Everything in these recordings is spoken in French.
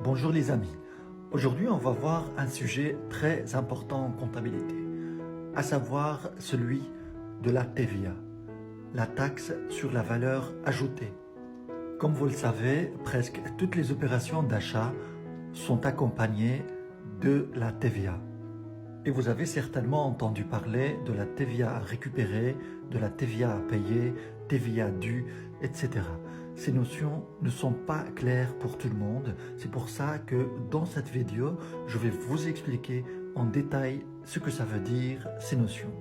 Bonjour les amis, aujourd'hui on va voir un sujet très important en comptabilité, à savoir celui de la TVA, la taxe sur la valeur ajoutée. Comme vous le savez, presque toutes les opérations d'achat sont accompagnées de la TVA. Et vous avez certainement entendu parler de la TVA à récupérer, de la TVA à payer, TVA due, etc. Ces notions ne sont pas claires pour tout le monde. C'est pour ça que dans cette vidéo, je vais vous expliquer en détail ce que ça veut dire, ces notions.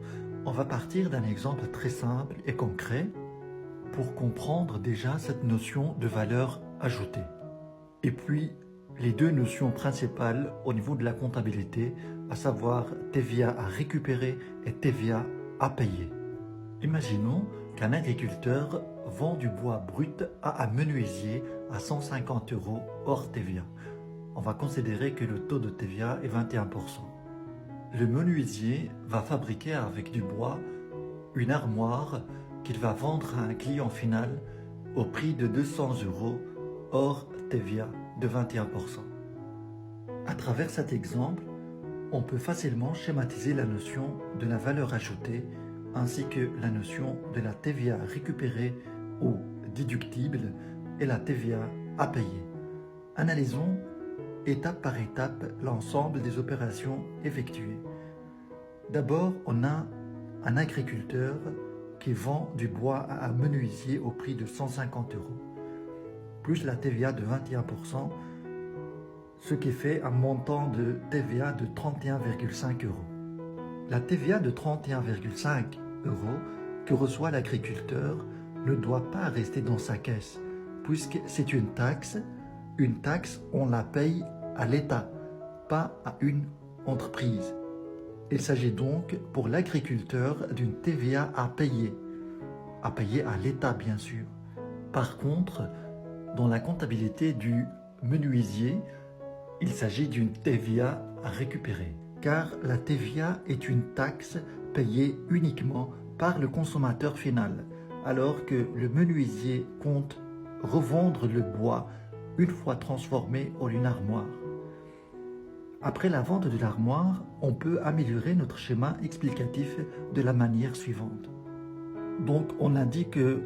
On va partir d'un exemple très simple et concret pour comprendre déjà cette notion de valeur ajoutée. Et puis, les deux notions principales au niveau de la comptabilité, à savoir TVA à récupérer et TVA à payer. Imaginons qu'un agriculteur vend du bois brut à un menuisier à 150 € hors TVA. On va considérer que le taux de TVA est 21%. Le menuisier va fabriquer avec du bois une armoire qu'il va vendre à un client final au prix de 200 € hors TVA de 21%. À travers cet exemple, on peut facilement schématiser la notion de la valeur ajoutée ainsi que la notion de la TVA récupérée ou déductible et la TVA à payer. Analysons étape par étape l'ensemble des opérations effectuées. D'abord, on a un agriculteur qui vend du bois à un menuisier au prix de 150 €, plus la TVA de 21%, ce qui fait un montant de TVA de 31,5 €. La TVA de 31,5 € que reçoit l'agriculteur ne doit pas rester dans sa caisse, puisque c'est une taxe. Une taxe, on la paye à l'État, pas à une entreprise. Il s'agit donc pour l'agriculteur d'une TVA à payer à l'État bien sûr. Par contre, dans la comptabilité du menuisier, il s'agit d'une TVA à récupérer, car la TVA est une taxe payée uniquement par le consommateur final, alors que le menuisier compte revendre le bois une fois transformé en une armoire. Après la vente de l'armoire, on peut améliorer notre schéma explicatif de la manière suivante. Donc, on a dit que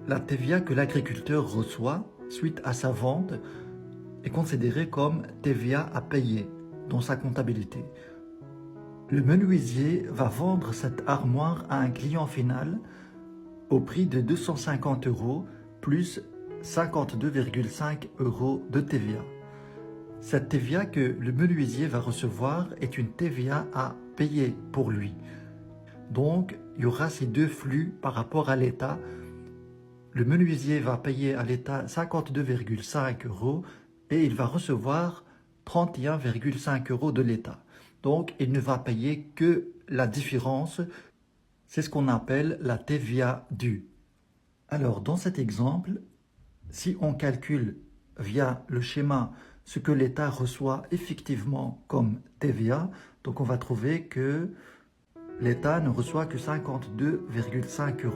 la TVA que l'agriculteur reçoit suite à sa vente est considérée comme TVA à payer dans sa comptabilité. Le menuisier va vendre cette armoire à un client final au prix de 250 € plus 52,5 € de TVA. Cette TVA que le menuisier va recevoir est une TVA à payer pour lui. Donc, il y aura ces deux flux par rapport à l'État. Le menuisier va payer à l'État 52,5 € et il va recevoir 31,5 € de l'État. Donc, il ne va payer que la différence. C'est ce qu'on appelle la TVA due. Alors, dans cet exemple, si on calcule via le schéma ce que l'État reçoit effectivement comme TVA, donc on va trouver que l'État ne reçoit que 52,5 €,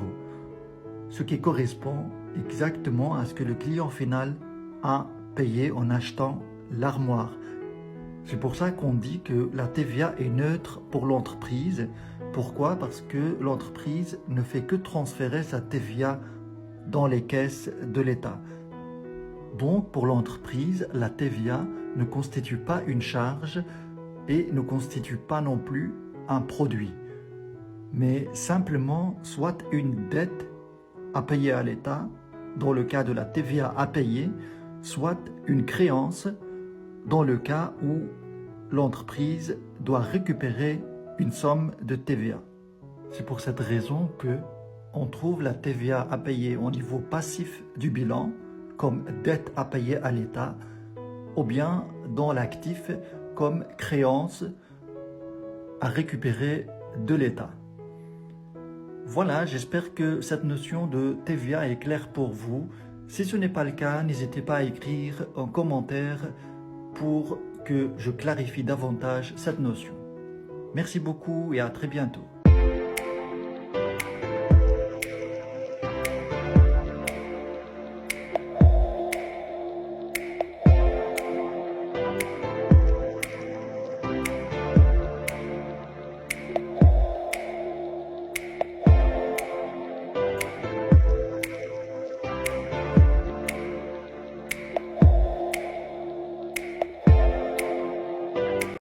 ce qui correspond exactement à ce que le client final a payé en achetant l'armoire. C'est pour ça qu'on dit que la TVA est neutre pour l'entreprise. Pourquoi? Parce que l'entreprise ne fait que transférer sa TVA dans les caisses de l'État. Donc, pour l'entreprise, la TVA ne constitue pas une charge et ne constitue pas non plus un produit, mais simplement soit une dette à payer à l'État, dans le cas de la TVA à payer, soit une créance dans le cas où l'entreprise doit récupérer une somme de TVA. C'est pour cette raison que on trouve la TVA à payer au niveau passif du bilan, comme dette à payer à l'État, ou bien dans l'actif comme créance à récupérer de l'État. Voilà, j'espère que cette notion de TVA est claire pour vous. Si ce n'est pas le cas, n'hésitez pas à écrire en commentaire pour que je clarifie davantage cette notion. Merci beaucoup et à très bientôt.